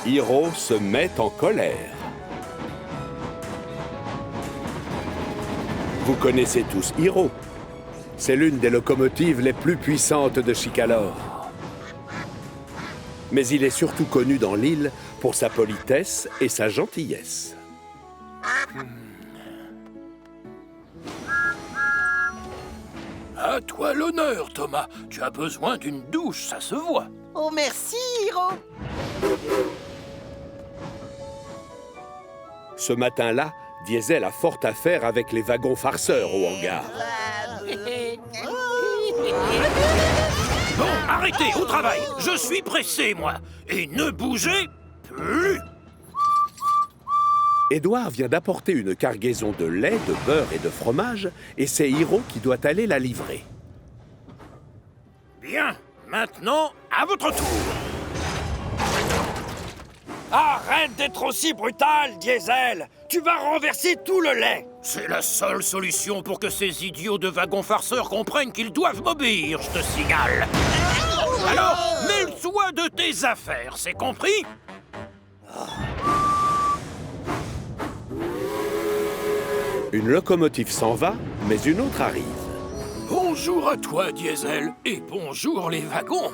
Hiro se met en colère. Vous connaissez tous Hiro. C'est l'une des locomotives les plus puissantes de Chicalor. Mais il est surtout connu dans l'île pour sa politesse et sa gentillesse. À toi l'honneur, Thomas. Tu as besoin d'une douche, ça se voit. Oh, merci, Hiro. Ce matin-là, Diesel a fort affaire avec les wagons farceurs au hangar. Bon, arrêtez, au travail. Je suis pressé, moi. Et ne bougez plus. Édouard vient d'apporter une cargaison de lait, de beurre et de fromage, et c'est Hiro qui doit aller la livrer. Bien, maintenant, à votre tour. Arrête d'être aussi brutal, Diesel. Tu vas renverser tout le lait. C'est la seule solution pour que ces idiots de wagons farceurs comprennent qu'ils doivent m'obéir, je te signale. Alors, mêle-toi de tes affaires, c'est compris? Une locomotive s'en va, mais une autre arrive. Bonjour à toi, Diesel, et bonjour les wagons.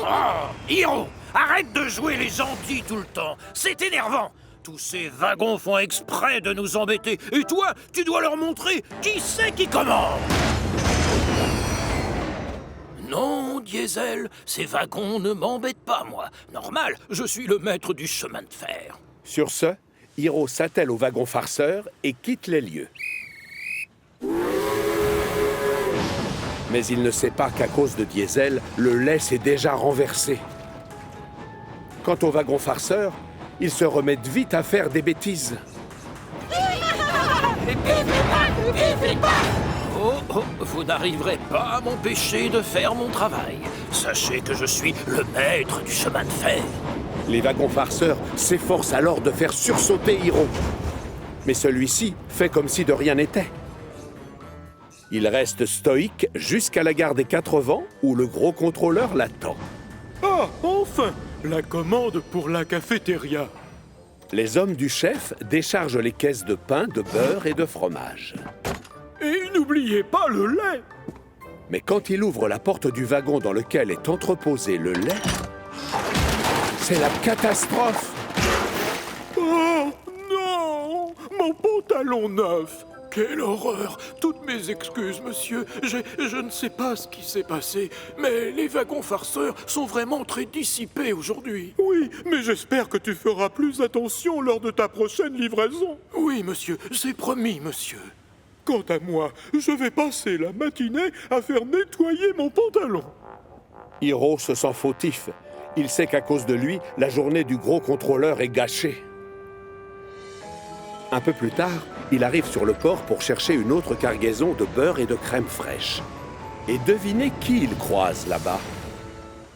Oh, Hiro, arrête de jouer les gentils tout le temps, c'est énervant. Tous ces wagons font exprès de nous embêter, et toi, tu dois leur montrer qui c'est qui commande. Non, Diesel, ces wagons ne m'embêtent pas, moi. Normal, je suis le maître du chemin de fer. Sur ce, Hiro s'attelle au wagon farceur et quitte les lieux. Mais il ne sait pas qu'à cause de Diesel, le lait s'est déjà renversé. Quant au wagon farceur, ils se remettent vite à faire des bêtises. Oh, vous n'arriverez pas à m'empêcher de faire mon travail. Sachez que je suis le maître du chemin de fer. Les wagons farceurs s'efforcent alors de faire sursauter Hiro. Mais celui-ci fait comme si de rien n'était. Il reste stoïque jusqu'à la gare des Quatre Vents où le gros contrôleur l'attend. Ah, enfin! La commande pour la cafétéria. Les hommes du chef déchargent les caisses de pain, de beurre et de fromage. Et n'oubliez pas le lait! Mais quand il ouvre la porte du wagon dans lequel est entreposé le lait, c'est la catastrophe! Oh, non! Mon pantalon neuf! Quelle horreur! Toutes mes excuses, monsieur. Je ne sais pas ce qui s'est passé, mais les wagons farceurs sont vraiment très dissipés aujourd'hui. Oui, mais j'espère que tu feras plus attention lors de ta prochaine livraison. Oui, monsieur, c'est promis, monsieur. Quant à moi, je vais passer la matinée à faire nettoyer mon pantalon. Hiro se sent fautif. Il sait qu'à cause de lui, la journée du gros contrôleur est gâchée. Un peu plus tard, il arrive sur le port pour chercher une autre cargaison de beurre et de crème fraîche. Et devinez qui il croise là-bas.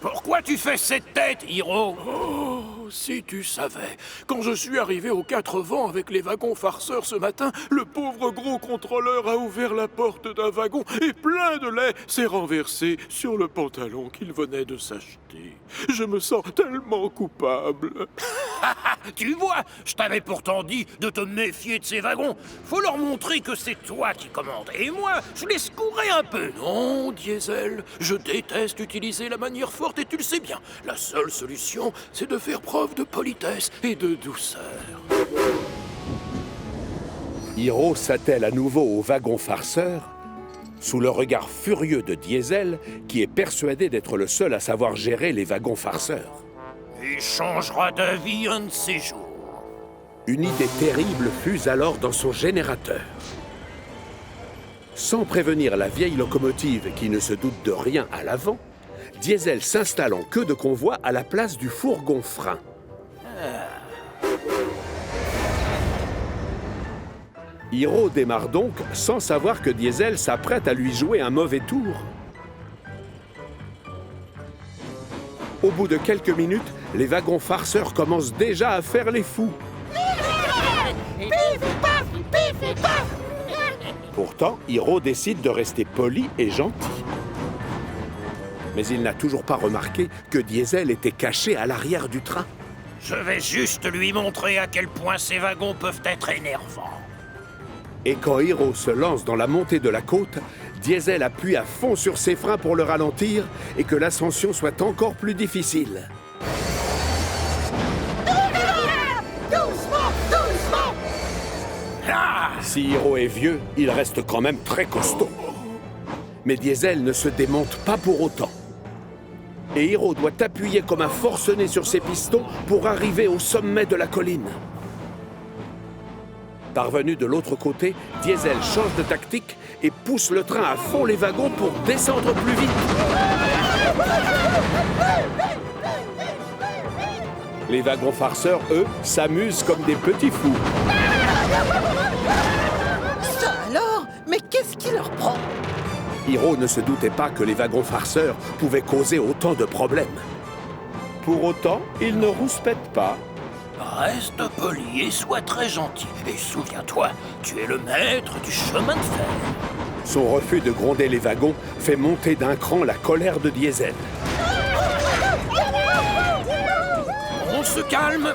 Pourquoi tu fais cette tête, Hiro? Oh, si tu savais. Quand je suis arrivé aux Quatre Vents avec les wagons farceurs ce matin, le pauvre gros contrôleur a ouvert la porte d'un wagon et plein de lait s'est renversé sur le pantalon qu'il venait de s'acheter. Je me sens tellement coupable. Tu vois, je t'avais pourtant dit de te méfier de ces wagons. Faut leur montrer que c'est toi qui commandes. Et moi, je les secouerai un peu. Non, Diesel, je déteste utiliser la manière forte et tu le sais bien. La seule solution, c'est de faire preuve de politesse et de douceur. Hiro s'attelle à nouveau au wagon farceur, sous le regard furieux de Diesel, qui est persuadé d'être le seul à savoir gérer les wagons farceurs. Il changera d'avis un de ces jours. Une idée terrible fuse alors dans son générateur. Sans prévenir la vieille locomotive qui ne se doute de rien à l'avant, Diesel s'installe en queue de convoi à la place du fourgon frein. Hiro démarre donc sans savoir que Diesel s'apprête à lui jouer un mauvais tour. Au bout de quelques minutes, les wagons farceurs commencent déjà à faire les fous. Pourtant, Hiro décide de rester poli et gentil. Mais il n'a toujours pas remarqué que Diesel était caché à l'arrière du train. Je vais juste lui montrer à quel point ces wagons peuvent être énervants. Et quand Hiro se lance dans la montée de la côte, Diesel appuie à fond sur ses freins pour le ralentir et que l'ascension soit encore plus difficile. Ah! Si Hiro est vieux, il reste quand même très costaud. Mais Diesel ne se démonte pas pour autant. Et Hiro doit appuyer comme un forcené sur ses pistons pour arriver au sommet de la colline. Parvenu de l'autre côté, Diesel change de tactique et pousse le train à fond les wagons pour descendre plus vite. Les wagons farceurs, eux, s'amusent comme des petits fous. Ça alors? Mais qu'est-ce qui leur prend? Hiro ne se doutait pas que les wagons farceurs pouvaient causer autant de problèmes. Pour autant, il ne rouspète pas. Reste poli et sois très gentil. Et souviens-toi, tu es le maître du chemin de fer. Son refus de gronder les wagons fait monter d'un cran la colère de Diesel. On se calme.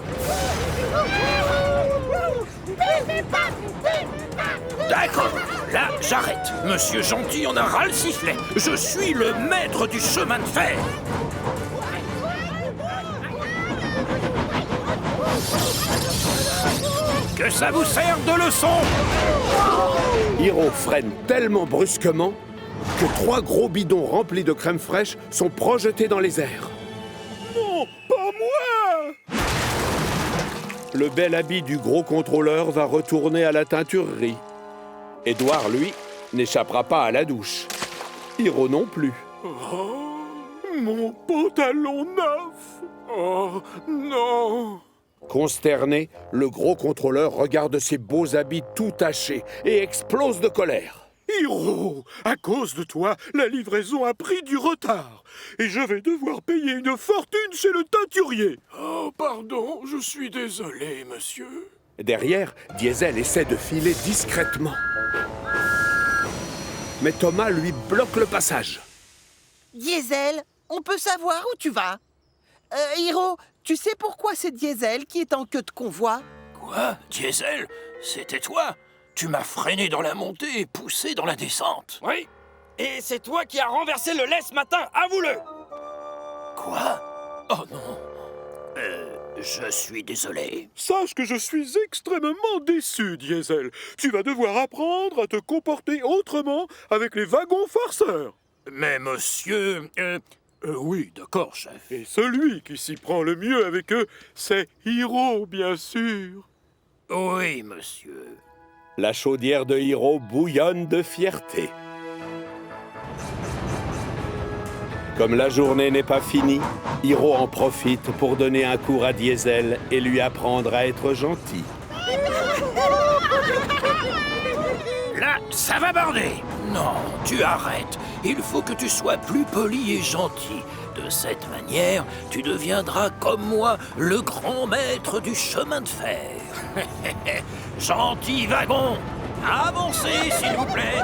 D'accord, là j'arrête. Monsieur Gentil en a ras le sifflet. Je suis le maître du chemin de fer. Que ça vous serve de leçon. Hiro freine tellement brusquement que 3 gros bidons remplis de crème fraîche sont projetés dans les airs. Non, pas moi! Le bel habit du gros contrôleur va retourner à la teinturerie. Édouard, lui, n'échappera pas à la douche. Hiro non plus. Oh, mon pantalon neuf! Oh, non! Consterné, le gros contrôleur regarde ses beaux habits tout tachés et explose de colère. Hiro, à cause de toi, la livraison a pris du retard. Et je vais devoir payer une fortune chez le teinturier. Oh, pardon, je suis désolé, monsieur. Derrière, Diesel essaie de filer discrètement. Mais Thomas lui bloque le passage. Diesel, on peut savoir où tu vas? Hiro, tu sais pourquoi c'est Diesel qui est en queue de convoi? Quoi? Diesel? C'était toi? Tu m'as freiné dans la montée et poussé dans la descente. Oui. Et c'est toi qui as renversé le lait ce matin, avoue-le! Quoi? Oh non. Je suis désolé. Sache que je suis extrêmement déçu, Diesel. Tu vas devoir apprendre à te comporter autrement avec les wagons farceurs. Mais monsieur... oui, d'accord, chef. Et celui qui s'y prend le mieux avec eux, c'est Hiro, bien sûr. Oui, monsieur. La chaudière de Hiro bouillonne de fierté. Comme la journée n'est pas finie, Hiro en profite pour donner un cours à Diesel et lui apprendre à être gentil. Là, ça va border. Non, tu arrêtes. Il faut que tu sois plus poli et gentil. De cette manière, tu deviendras comme moi le grand maître du chemin de fer. Gentil wagon, avancez s'il vous plaît.